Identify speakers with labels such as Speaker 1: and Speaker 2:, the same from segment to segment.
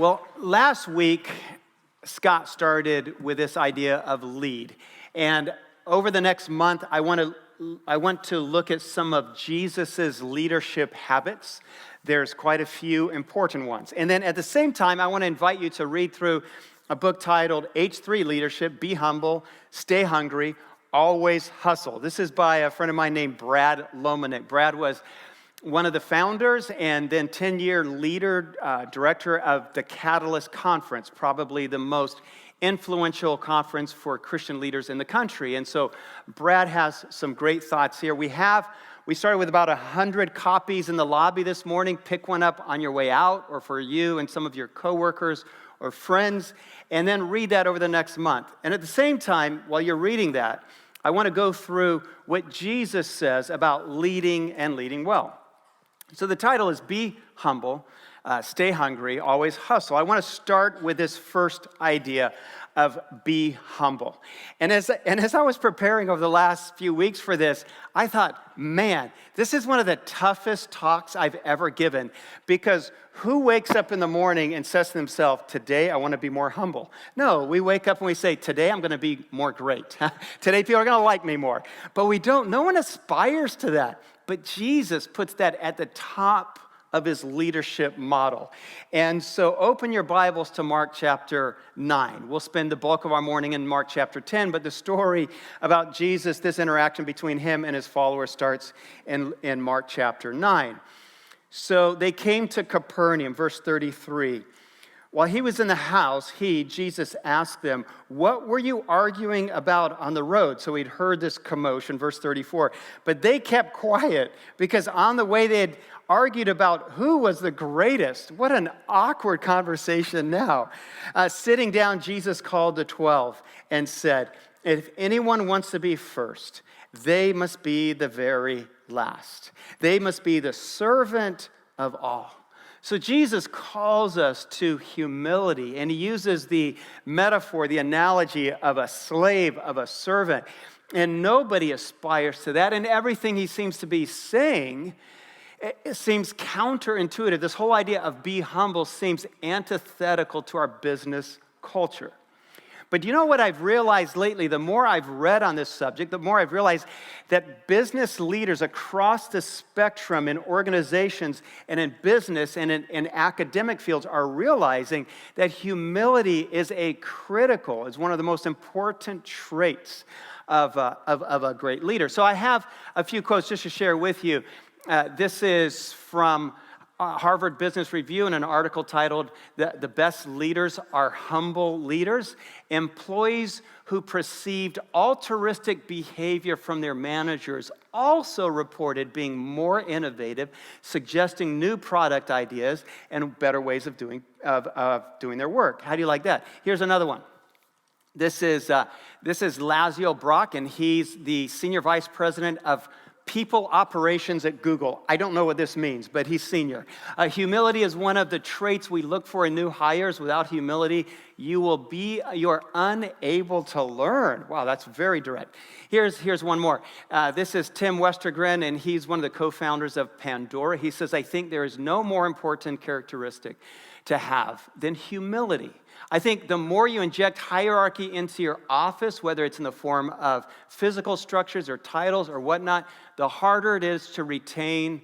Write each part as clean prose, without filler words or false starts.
Speaker 1: Well, last week, Scott started with this idea of lead. And over the next month, I want to look at some of Jesus's leadership habits. There's quite a few important ones. And then at the same time, I want to invite you to read through a book titled H3 Leadership, Be Humble, Stay Hungry, Always Hustle. This is by a friend of mine named Brad Lomenick. Brad was one of the founders and then 10-year leader, director of the Catalyst Conference, probably the most influential conference for Christian leaders in the country. And so Brad has some great thoughts here. We started with about 100 copies in the lobby this morning. Pick one up on your way out or for you and some of your coworkers or friends, and then read that over the next month. And at the same time, while you're reading that, I want to go through what Jesus says about leading and leading well. So the title is Be Humble, Stay Hungry, Always Hustle. I want to start with this first idea of be humble. And as I was preparing over the last few weeks for this, I thought, man, this is one of the toughest talks I've ever given, because who wakes up in the morning and says to themselves, today I want to be more humble? No, we wake up and we say, today I'm going to be more great. Today people are going to like me more. But we don't, no one aspires to that. But Jesus puts that at the top of his leadership model. And so open your Bibles to Mark chapter 9. We'll spend the bulk of our morning in Mark chapter 10, but the story about Jesus, this interaction between him and his followers, starts in Mark chapter 9. So they came to Capernaum, verse 33. While he was in the house, Jesus, asked them, what were you arguing about on the road? So he'd heard this commotion, verse 34. But they kept quiet because on the way they had argued about who was the greatest. What an awkward conversation now. Sitting down, Jesus called the 12 and said, if anyone wants to be first, they must be the very last. They must be the servant of all. So Jesus calls us to humility, and he uses the metaphor, the analogy of a slave, of a servant. And nobody aspires to that, and everything he seems to be saying, it seems counterintuitive. This whole idea of be humble seems antithetical to our business culture. But you know what I've realized lately? The more I've read on this subject, the more I've realized that business leaders across the spectrum in organizations and in business and in academic fields are realizing that humility is one of the most important traits of a great leader. So I have a few quotes just to share with you. This is from Harvard Business Review in an article titled, The Best Leaders Are Humble Leaders. Employees who perceived altruistic behavior from their managers also reported being more innovative, suggesting new product ideas and better ways of doing their work. How do you like that? Here's another one. This is Lazio Brock, and he's the Senior Vice President of People Operations at Google. I don't know what this means, but he's senior. Humility is one of the traits we look for in new hires. Without humility, you're unable to learn. Wow, that's very direct. Here's one more. This is Tim Westergren, and he's one of the co-founders of Pandora. He says, I think there is no more important characteristic to have than humility. I think the more you inject hierarchy into your office, whether it's in the form of physical structures or titles or whatnot, the harder it is to retain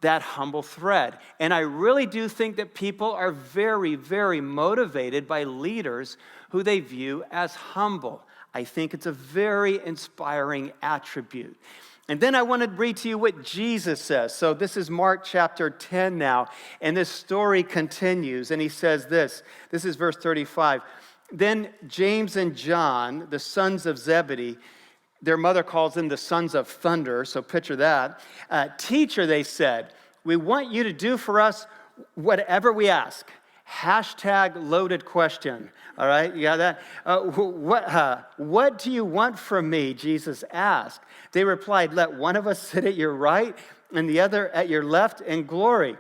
Speaker 1: that humble thread. And I really do think that people are very, very motivated by leaders who they view as humble. I think it's a very inspiring attribute. And then I want to read to you what Jesus says. So this is Mark chapter 10 now, and this story continues, and he says this. This is verse 35. Then James and John, the sons of Zebedee, their mother calls them the sons of thunder, so picture that. Teacher, they said, we want you to do for us whatever we ask. Hashtag loaded question. All right, you got that? What do you want from me? Jesus asked. They replied, let one of us sit at your right and the other at your left in glory.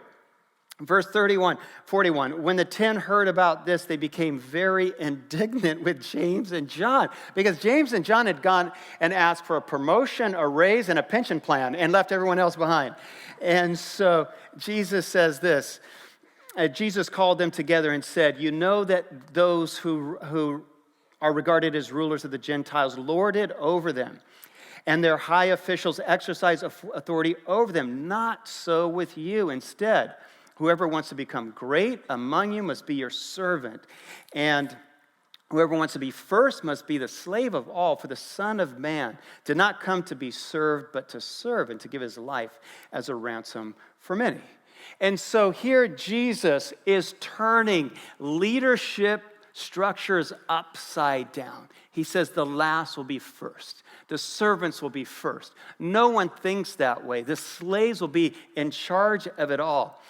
Speaker 1: Verse 41. When the 10 heard about this, they became very indignant with James and John, because James and John had gone and asked for a promotion, a raise, and a pension plan and left everyone else behind. And so Jesus says this, Jesus called them together and said, you know that those who are regarded as rulers of the Gentiles lord it over them, and their high officials exercise authority over them. Not so with you. Instead, whoever wants to become great among you must be your servant, and whoever wants to be first must be the slave of all, for the Son of Man did not come to be served, but to serve and to give his life as a ransom for many. And so here Jesus is turning leadership structures upside down. He says the last will be first. The servants will be first. No one thinks that way. The slaves will be in charge of it all.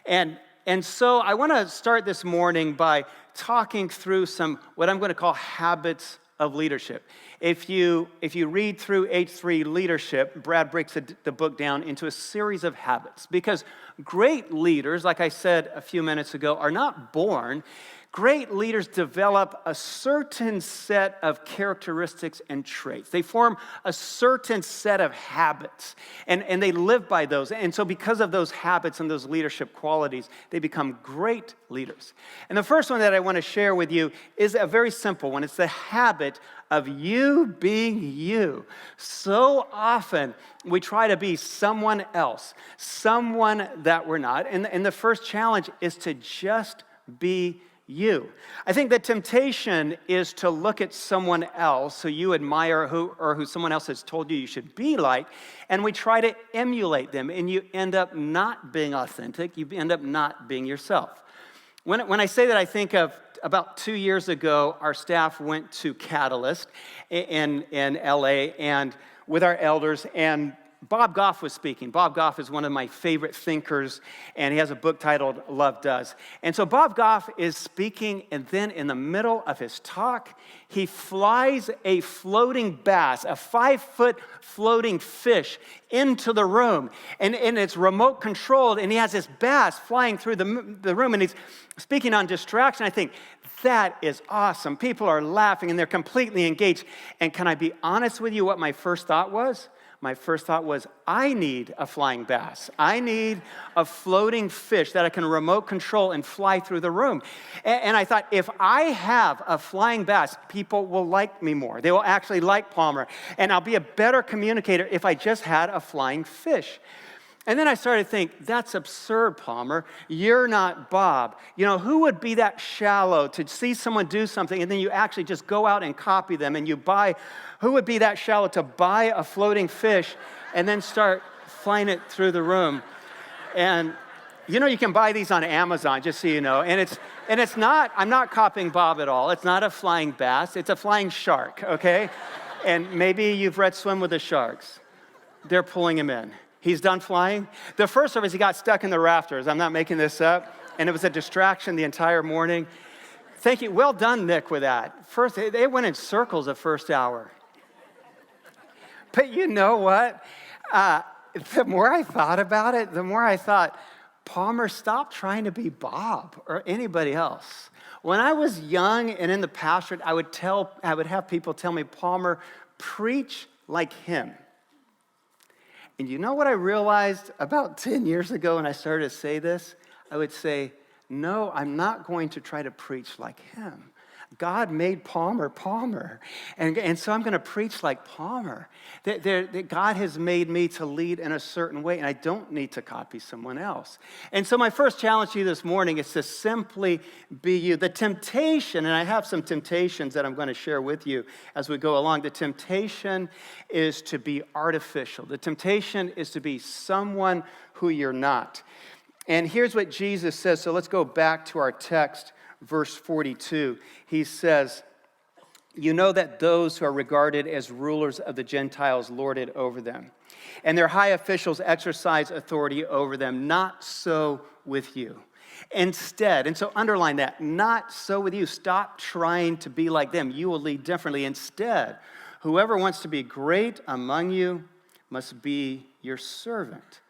Speaker 1: And so I want to start this morning by talking through some, what I'm going to call habits of leadership. If you read through H3 Leadership, Brad breaks the book down into a series of habits, because great leaders, like I said a few minutes ago, are not born. Great leaders develop a certain set of characteristics and traits. They form a certain set of habits, and they live by those. And so because of those habits and those leadership qualities, they become great leaders. And the first one that I want to share with you is a very simple one. It's the habit of you being you. So often we try to be someone else, someone that we're not. And the first challenge is to just be you. I think the temptation is to look at someone else who you admire who someone else has told you should be like, and we try to emulate them, and you end up not being authentic. You end up not being yourself. When I say that, I think of about 2 years ago, our staff went to Catalyst in LA and with our elders, and Bob Goff was speaking. Bob Goff is one of my favorite thinkers, and he has a book titled Love Does. And so Bob Goff is speaking, and then in the middle of his talk, he flies a floating bass, a 5-foot floating fish, into the room. And it's remote controlled, and he has this bass flying through the room, and he's speaking on distraction. I think, that is awesome. People are laughing, and they're completely engaged. And can I be honest with you what my first thought was? My first thought was, I need a flying bass. I need a floating fish that I can remote control and fly through the room. And I thought, if I have a flying bass, people will like me more. They will actually like Palmer. And I'll be a better communicator if I just had a flying fish. And then I started to think, that's absurd, Palmer. You're not Bob. You know, who would be that shallow to see someone do something and then you actually just go out and copy them and you buy, who would be that shallow to buy a floating fish and then start flying it through the room? And you know, you can buy these on Amazon, just so you know. And it's not, I'm not copying Bob at all. It's not a flying bass, it's a flying shark, okay? And maybe you've read Swim with the Sharks. They're pulling him in. He's done flying. The first service, he got stuck in the rafters. I'm not making this up. And it was a distraction the entire morning. Thank you. Well done, Nick, with that. First, they went in circles the first hour. But you know what? The more I thought about it, the more I thought, Palmer, stop trying to be Bob or anybody else. When I was young and in the pastorate, I would have people tell me, Palmer, preach like him. And you know what I realized about 10 years ago when I started to say this? I would say, no, I'm not going to try to preach like him. God made Palmer. And so I'm going to preach like Palmer. That God has made me to lead in a certain way, and I don't need to copy someone else. And so my first challenge to you this morning is to simply be you. The temptation, and I have some temptations that I'm going to share with you as we go along. The temptation is to be artificial. The temptation is to be someone who you're not. And here's what Jesus says. So let's go back to our text. Verse 42, he says, you know that those who are regarded as rulers of the Gentiles lord it over them, and their high officials exercise authority over them. Not so with you. Instead, and so underline that, not so with you. Stop trying to be like them. You will lead differently. Instead, whoever wants to be great among you must be your servant.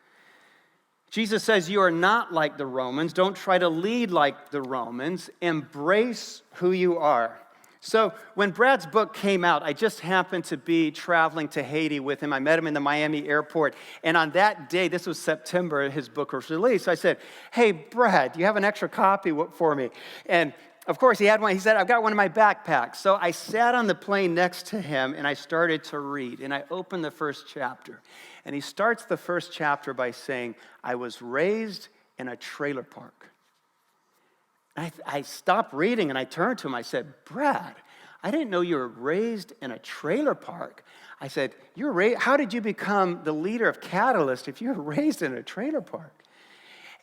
Speaker 1: Jesus says you are not like the Romans. Don't try to lead like the Romans. Embrace who you are. So when Brad's book came out, I just happened to be traveling to Haiti with him. I met him in the Miami airport. And on that day, this was September, his book was released. So I said, hey, Brad, do you have an extra copy for me? And of course, he had one. He said, I've got one in my backpack. So I sat on the plane next to him, and I started to read. And I opened the first chapter. And he starts the first chapter by saying, I was raised in a trailer park. I stopped reading and I turned to him. I said, Brad, I didn't know you were raised in a trailer park. I said, how did you become the leader of Catalyst if you were raised in a trailer park?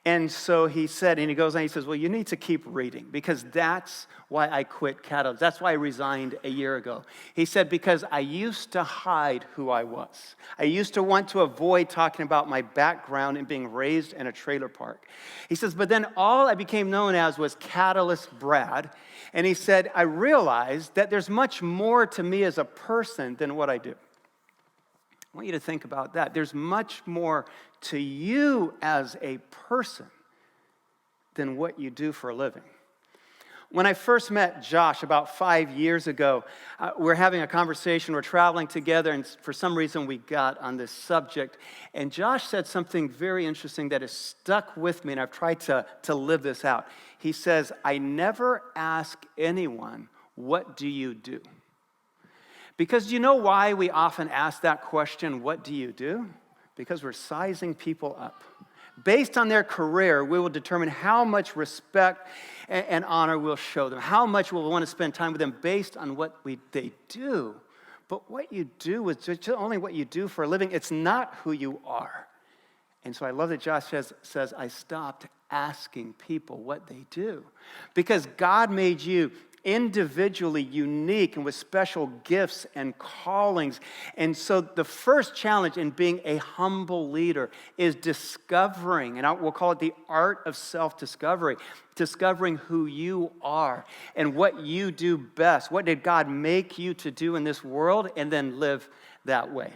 Speaker 1: And so he said, and he goes on, he says, well, you need to keep reading because that's why I quit Catalyst. That's why I resigned a year ago. He said, because I used to hide who I was. I used to want to avoid talking about my background and being raised in a trailer park. He says, but then all I became known as was Catalyst Brad. And he said, I realized that there's much more to me as a person than what I do. I want you to think about that. There's much more to you as a person than what you do for a living. When I first met Josh about 5 years ago, we're having a conversation, we're traveling together, and for some reason we got on this subject. And Josh said something very interesting that has stuck with me, and I've tried to live this out. He says, I never ask anyone, what do you do? Because do you know why we often ask that question, what do you do? Because we're sizing people up. Based on their career, we will determine how much respect and honor we'll show them, how much we'll want to spend time with them based on what they do. But what you do is just only what you do for a living. It's not who you are. And so I love that Josh says, I stopped asking people what they do. Because God made you individually unique and with special gifts and callings. And so the first challenge in being a humble leader is discovering, and we'll call it the art of self-discovery, discovering who you are and what you do best. What did God make you to do in this world, and then live that way.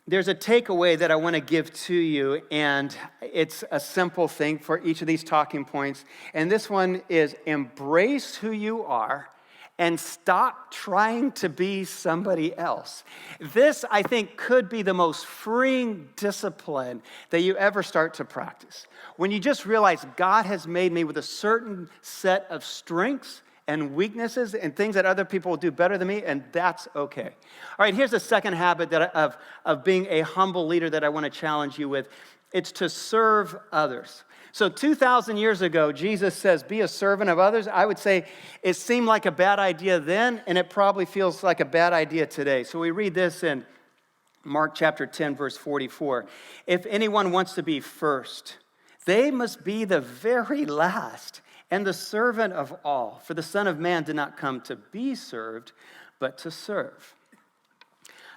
Speaker 1: There's a takeaway that I want to give to you, and it's a simple thing for each of these talking points. And this one is embrace who you are and stop trying to be somebody else. This, I think, could be the most freeing discipline that you ever start to practice. When you just realize God has made me with a certain set of strengths and weaknesses and things that other people will do better than me, and that's okay. All right, here's the second habit of being a humble leader that I want to challenge you with. It's to serve others. So 2,000 years ago, Jesus says, be a servant of others. I would say it seemed like a bad idea then, and it probably feels like a bad idea today. So we read this in Mark chapter 10, verse 44. If anyone wants to be first, they must be the very last and the servant of all. For the Son of Man did not come to be served, but to serve.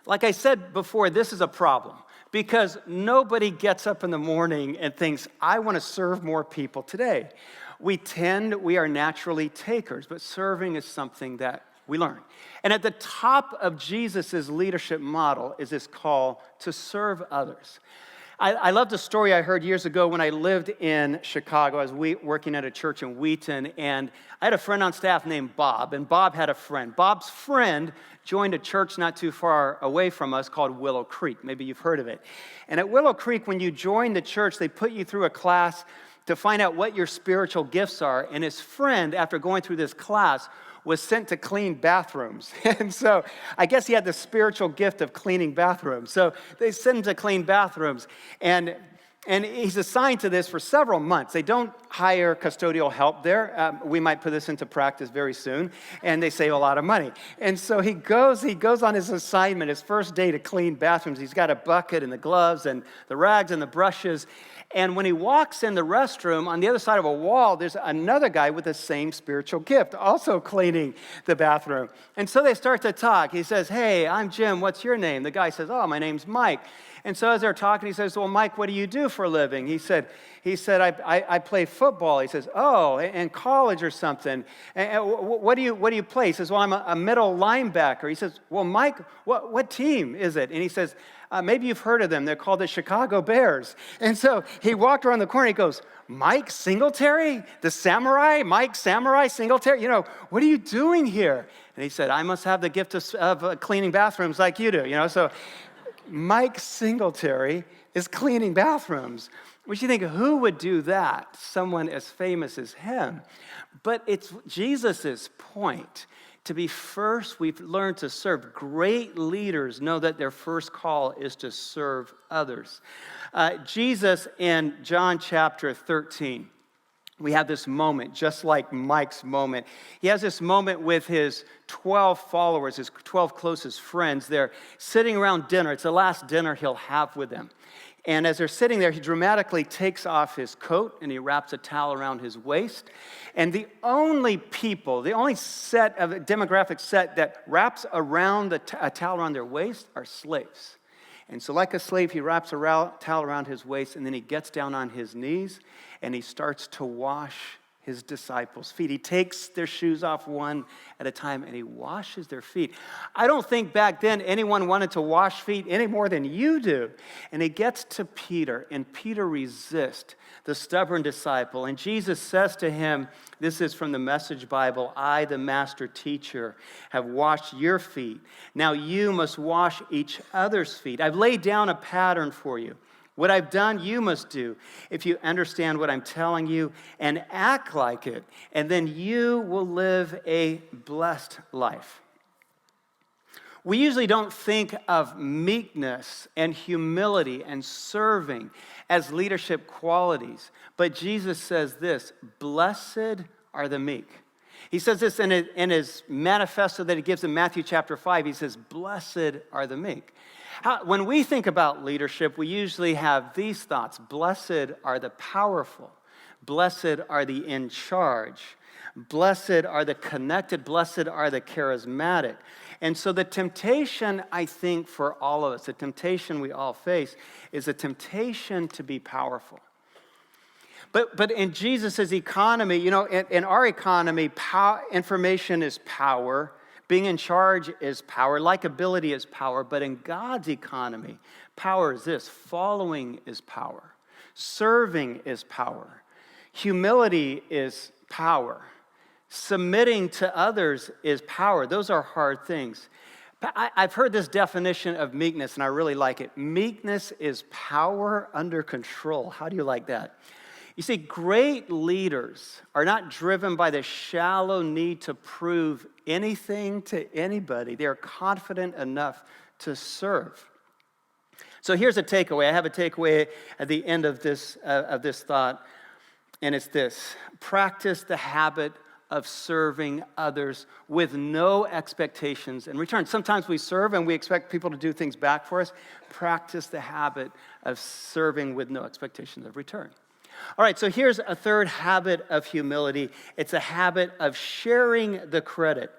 Speaker 1: Like I said before, this is a problem because nobody gets up in the morning and thinks, I want to serve more people today. We are naturally takers, but serving is something that we learn. And at the top of Jesus' leadership model is this call to serve others. I love the story I heard years ago when I lived in Chicago. I was working at a church in Wheaton, and I had a friend on staff named Bob, and Bob had a friend. Bob's friend joined a church not too far away from us called Willow Creek. Maybe you've heard of it. And at Willow Creek, when you join the church, they put you through a class to find out what your spiritual gifts are. And his friend, after going through this class, was sent to clean bathrooms. And so I guess he had the spiritual gift of cleaning bathrooms. So they sent him to clean bathrooms. And he's assigned to this for several months. They don't hire custodial help there. We might put this into practice very soon. And they save a lot of money. And so he goes on his assignment, his first day to clean bathrooms. He's got a bucket and the gloves and the rags and the brushes. And when he walks in the restroom, on the other side of a wall, there's another guy with the same spiritual gift, also cleaning the bathroom. And so they start to talk. He says, hey, I'm Jim. What's your name? The guy says, oh, my name's Mike. And so as they're talking, he says, well, Mike, what do you do for a living? He said, I play football. He says, oh, in college or something. And what do you play? He says, well, I'm a middle linebacker. He says, well, Mike, what team is it? And he says, maybe you've heard of them. They're called the Chicago Bears. And so he walked around the corner. He goes, Mike Singletary, the samurai, Mike Samurai Singletary, what are you doing here? And he said, I must have the gift of cleaning bathrooms like you do, So Mike Singletary is cleaning bathrooms. Which you think, who would do that? Someone as famous as him. But it's Jesus' point. To be first, we've learned to serve. Great leaders know that their first call is to serve others. Jesus in John chapter 13, we have this moment, just like Mike's moment. He has this moment with his 12 followers, his 12 closest friends. They're sitting around dinner. It's the last dinner he'll have with them. And as they're sitting there, he dramatically takes off his coat and he wraps a towel around his waist. And the only demographic set that wraps around a towel around their waist are slaves. And so like a slave, he wraps a towel around his waist, and then he gets down on his knees and he starts to wash his disciples' feet. He takes their shoes off one at a time and he washes their feet. I don't think back then anyone wanted to wash feet any more than you do. And he gets to Peter, and Peter resists, the stubborn disciple. And Jesus says to him, this is from the Message Bible, I, the master teacher, have washed your feet. Now you must wash each other's feet. I've laid down a pattern for you. What I've done, you must do if you understand what I'm telling you and act like it, and then you will live a blessed life. We usually don't think of meekness and humility and serving as leadership qualities, but Jesus says this, blessed are the meek. He says this in his manifesto that he gives in Matthew chapter 5. He says, blessed are the meek. When we think about leadership, we usually have these thoughts. Blessed are the powerful. Blessed are the in charge. Blessed are the connected. Blessed are the charismatic. And so the temptation, I think, for all of us, the temptation we all face, is a temptation to be powerful. But in Jesus' economy, in our economy, information is power. Being in charge is power. Likability is power. But in God's economy, power is this. Following is power. Serving is power. Humility is power. Submitting to others is power. Those are hard things. I've heard this definition of meekness, and I really like it. Meekness is power under control. How do you like that? You see, great leaders are not driven by the shallow need to prove anything to anybody. They are confident enough to serve. So here's a takeaway. I have a takeaway at the end of this thought, and it's this. Practice the habit of serving others with no expectations in return. Sometimes we serve and we expect people to do things back for us. Practice the habit of serving with no expectations of return. All right, so here's a third habit of humility. It's a habit of sharing the credit.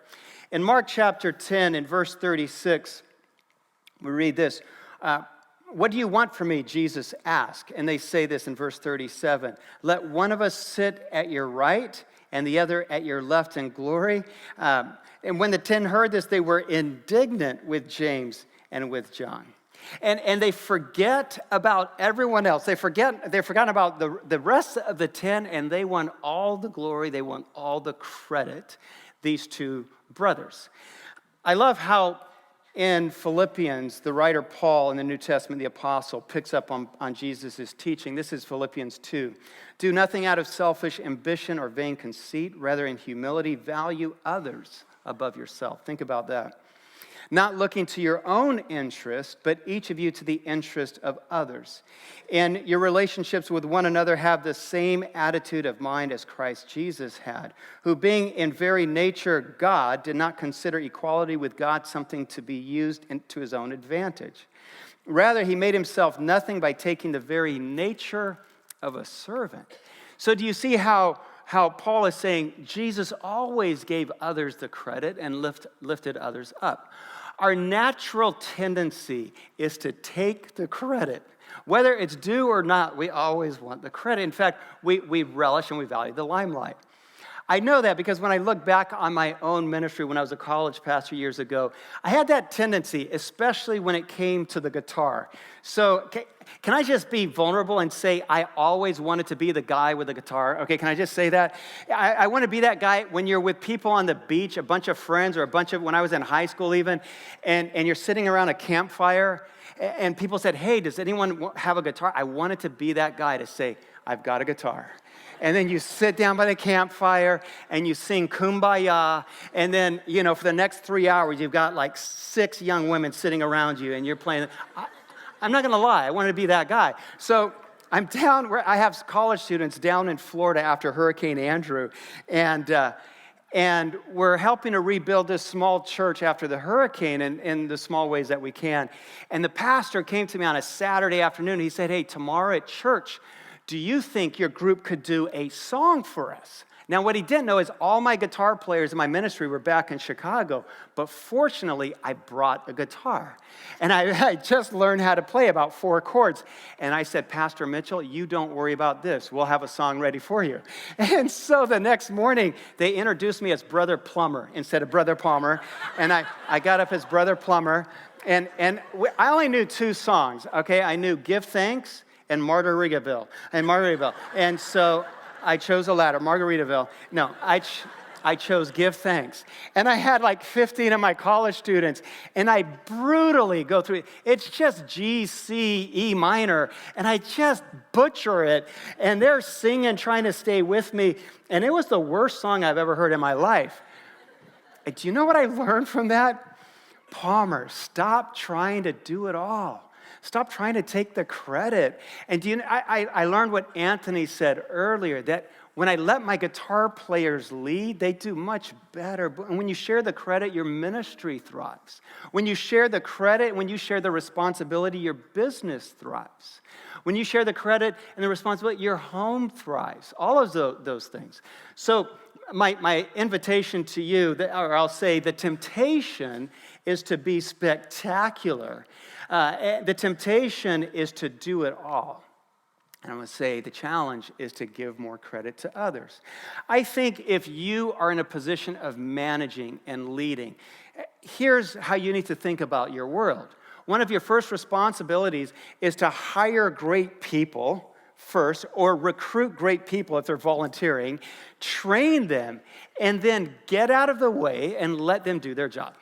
Speaker 1: In Mark chapter 10, in verse 36, we read this. What do you want from me? Jesus asked. And they say this in verse 37. Let one of us sit at your right and the other at your left in glory. And when the 10 heard this, they were indignant with James and with John. And they forget about everyone else. They've forgotten about the rest of the 10, and they want all the glory, they want all the credit, these two brothers. I love how in Philippians, the writer Paul in the New Testament, the apostle, picks up on Jesus' teaching. This is Philippians 2. Do nothing out of selfish ambition or vain conceit. Rather, in humility, value others above yourself. Think about that. Not looking to your own interest, but each of you to the interest of others. In your relationships with one another, have the same attitude of mind as Christ Jesus had, who being in very nature God, did not consider equality with God something to be used to his own advantage. Rather, he made himself nothing by taking the very nature of a servant. So do you see how Paul is saying Jesus always gave others the credit and lifted others up? Our natural tendency is to take the credit. Whether it's due or not, we always want the credit. In fact, we relish and we value the limelight. I know that because when I look back on my own ministry when I was a college pastor years ago, I had that tendency, especially when it came to the guitar. So can I just be vulnerable and say I always wanted to be the guy with the guitar? Okay, can I just say that? I want to be that guy when you're with people on the beach, a bunch of friends or when I was in high school even, and you're sitting around a campfire and people said, hey, does anyone have a guitar? I wanted to be that guy to say, I've got a guitar. And then you sit down by the campfire and you sing Kumbaya. And then, for the next 3 hours, you've got like 6 young women sitting around you and you're playing. I'm not going to lie. I wanted to be that guy. So I'm down where I have college students down in Florida after Hurricane Andrew. And we're helping to rebuild this small church after the hurricane in the small ways that we can. And the pastor came to me on a Saturday afternoon. He said, hey, tomorrow at church, do you think your group could do a song for us? Now, what he didn't know is all my guitar players in my ministry were back in Chicago, but fortunately, I brought a guitar. And I just learned how to play about 4 chords. And I said, Pastor Mitchell, you don't worry about this. We'll have a song ready for you. And so the next morning, they introduced me as Brother Plumber instead of Brother Palmer. And I got up as Brother Plumber. And I only knew 2 songs, okay? I knew Give Thanks and Margaritaville. And so I chose the latter, Margaritaville. No, I chose Give Thanks. And I had like 15 of my college students, and I brutally go through it. It's just G, C, E minor, and I just butcher it. And they're singing, trying to stay with me. And it was the worst song I've ever heard in my life. And do you know what I learned from that? Palmer, stop trying to do it all. Stop trying to take the credit. And I learned what Anthony said earlier, that when I let my guitar players lead, they do much better. And when you share the credit, your ministry thrives. When you share the credit, when you share the responsibility, your business thrives. When you share the credit and the responsibility, your home thrives. All of those things. So my invitation to you, or I'll say the temptation is to be spectacular. The temptation is to do it all. And I'm going to say the challenge is to give more credit to others. I think if you are in a position of managing and leading, here's how you need to think about your world. One of your first responsibilities is to hire great people first, or recruit great people if they're volunteering, train them, and then get out of the way and let them do their job.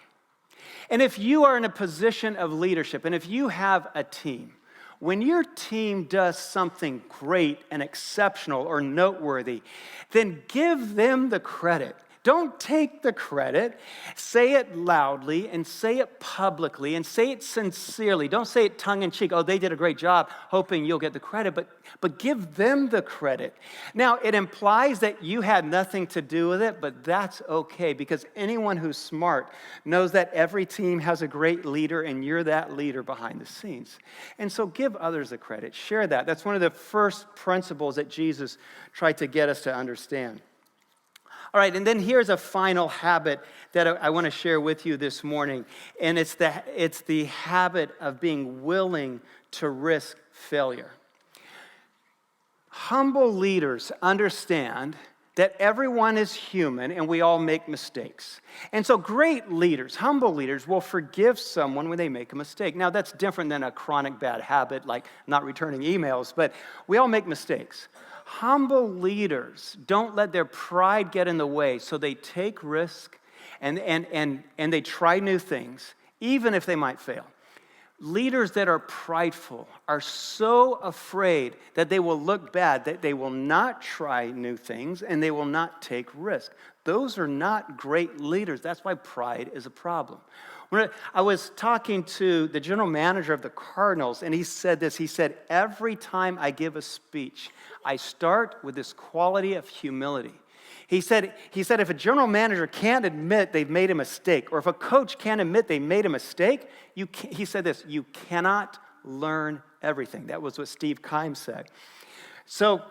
Speaker 1: And if you are in a position of leadership, and if you have a team, when your team does something great and exceptional or noteworthy, then give them the credit. Don't take the credit. Say it loudly and say it publicly and say it sincerely. Don't say it tongue-in-cheek. Oh, they did a great job, hoping you'll get the credit, but give them the credit. Now, it implies that you had nothing to do with it, but that's okay, because anyone who's smart knows that every team has a great leader, and you're that leader behind the scenes. And so give others the credit. Share that. That's one of the first principles that Jesus tried to get us to understand. All right, and then here's a final habit that I want to share with you this morning, and it's the habit of being willing to risk failure. Humble leaders understand that everyone is human and we all make mistakes. And so great leaders, humble leaders, will forgive someone when they make a mistake. Now, that's different than a chronic bad habit like not returning emails, but we all make mistakes. Humble leaders don't let their pride get in the way, so they take risk and they try new things, even if they might fail. Leaders that are prideful are so afraid that they will look bad that they will not try new things and they will not take risk. Those are not great leaders. That's why pride is a problem. When I was talking to the general manager of the Cardinals, and he said this. He said, every time I give a speech, I start with this quality of humility. He said, if a general manager can't admit they've made a mistake, or if a coach can't admit they made a mistake, he said this, you cannot learn everything. That was what Steve Keim said. So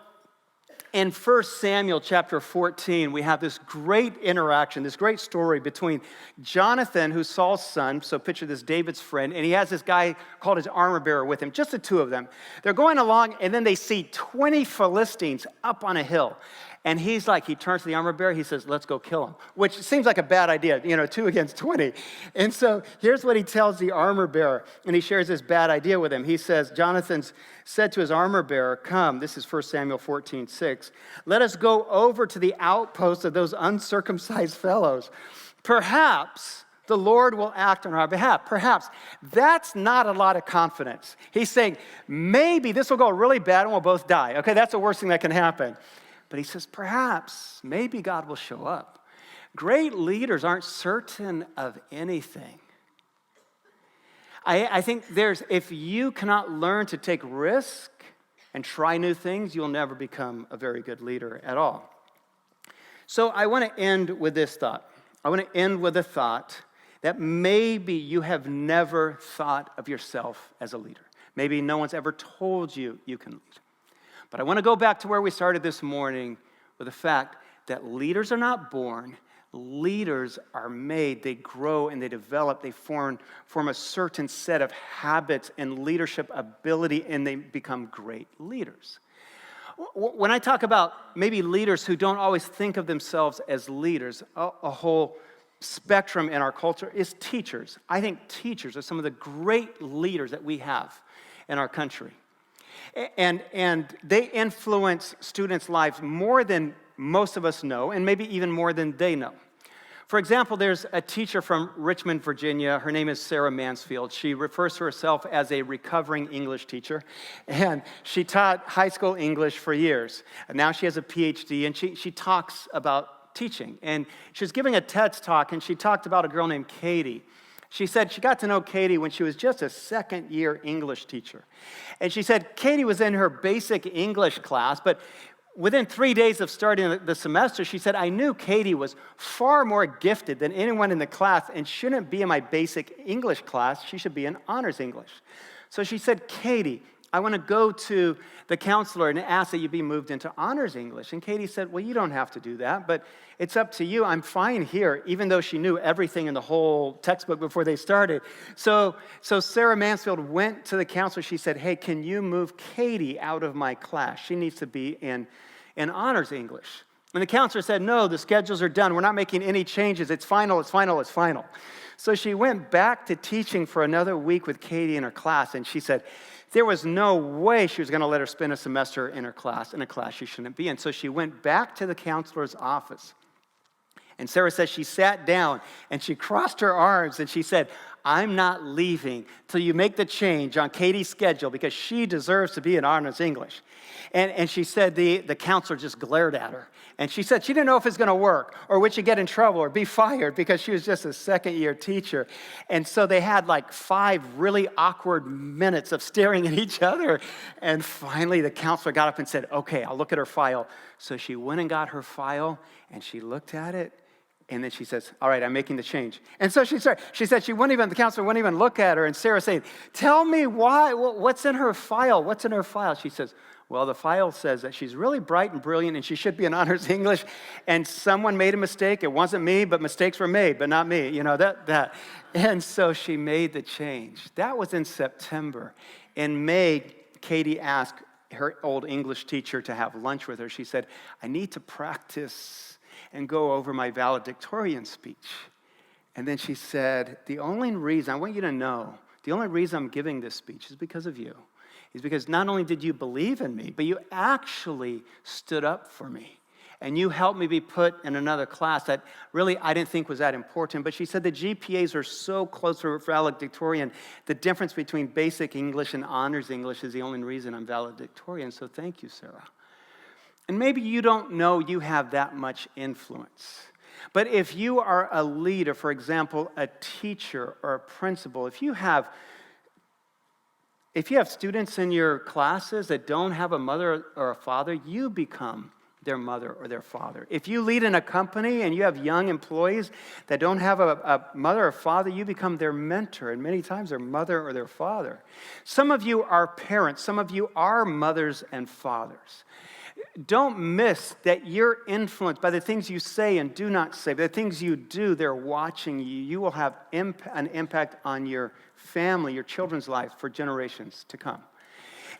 Speaker 1: In 1 Samuel chapter 14, we have this great interaction, this great story between Jonathan, who's Saul's son, so picture this, David's friend, and he has this guy called his armor bearer with him, just the two of them. They're going along, and then they see 20 Philistines up on a hill. And he turns to the armor bearer, he says, let's go kill him, which seems like a bad idea, 2 against 20. And so here's what he tells the armor bearer, and he shares this bad idea with him. He says, Jonathan said to his armor bearer, come, this is 1 Samuel 14:6, let us go over to the outposts of those uncircumcised fellows. Perhaps the Lord will act on our behalf. Perhaps. That's not a lot of confidence. He's saying, maybe this will go really bad and we'll both die. Okay, that's the worst thing that can happen. But he says, perhaps, maybe God will show up. Great leaders aren't certain of anything. I think if you cannot learn to take risk and try new things, you'll never become a very good leader at all. So I want to end with this thought. I want to end with a thought that maybe you have never thought of yourself as a leader. Maybe no one's ever told you you can lead. But I want to go back to where we started this morning with the fact that leaders are not born. Leaders are made. They grow and they develop. They form a certain set of habits and leadership ability, and they become great leaders. When I talk about maybe leaders who don't always think of themselves as leaders, a whole spectrum in our culture is teachers. I think teachers are some of the great leaders that we have in our country. And they influence students' lives more than most of us know, and maybe even more than they know. For example, there's a teacher from Richmond, Virginia. Her name is Sarah Mansfield. She refers to herself as a recovering English teacher, and she taught high school English for years. And now she has a PhD, and she talks about teaching. And she was giving a TED Talk, and she talked about a girl named Katie. She said she got to know Katie when she was just a second-year English teacher. And she said Katie was in her basic English class, but within 3 days of starting the semester, she said, I knew Katie was far more gifted than anyone in the class and shouldn't be in my basic English class. She should be in honors English. So she said, Katie, I want to go to the counselor and ask that you be moved into honors English. And Katie said, well, you don't have to do that, but it's up to you. I'm fine here, even though she knew everything in the whole textbook before they started. So Sarah Mansfield went to the counselor. She said, hey, can you move Katie out of my class? She needs to be in honors English. And the counselor said, no, the schedules are done. We're not making any changes. It's final, it's final, it's final. So she went back to teaching for another week with Katie in her class, and she said, there was no way she was going to let her spend a semester in a class she shouldn't be in. So she went back to the counselor's office. And Sarah says she sat down and she crossed her arms and she said, I'm not leaving till you make the change on Katie's schedule because she deserves to be in honors English. And she said the counselor just glared at her. And she said she didn't know if it's going to work or would she get in trouble or be fired because she was just a second-year teacher. And so they had like 5 really awkward minutes of staring at each other. And finally the counselor got up and said, okay, I'll look at her file. So she went and got her file and she looked at it. And then she says, all right, I'm making the change. And so she said the counselor wouldn't even look at her. And Sarah saying, tell me why, what's in her file? What's in her file? She says, well, the file says that she's really bright and brilliant and she should be in honors English. And someone made a mistake. It wasn't me, but mistakes were made, but not me. That. And so she made the change. That was in September. In May, Katie asked her old English teacher to have lunch with her. She said, I need to practice and go over my valedictorian speech. And then she said, the only reason I'm giving this speech is because of you. Is because not only did you believe in me, but you actually stood up for me. And you helped me be put in another class that really I didn't think was that important. But she said the GPAs are so close to valedictorian. The difference between basic English and honors English is the only reason I'm valedictorian. So thank you, Sarah. And maybe you don't know you have that much influence. But if you are a leader, for example, a teacher or a principal, if you have students in your classes that don't have a mother or a father, you become their mother or their father. If you lead in a company and you have young employees that don't have a mother or father, you become their mentor, and many times their mother or their father. Some of you are parents. Some of you are mothers and fathers. don't miss that you're influenced by the things you say and do not say. The things you do, they're watching you. You will have an impact on your family, your children's life for generations to come.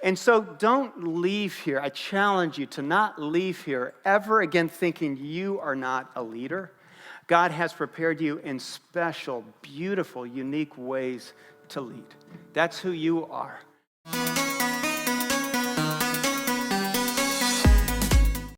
Speaker 1: And so don't leave here. I challenge you to not leave here ever again thinking you are not a leader. God has prepared you in special, beautiful, unique ways to lead. That's who you are.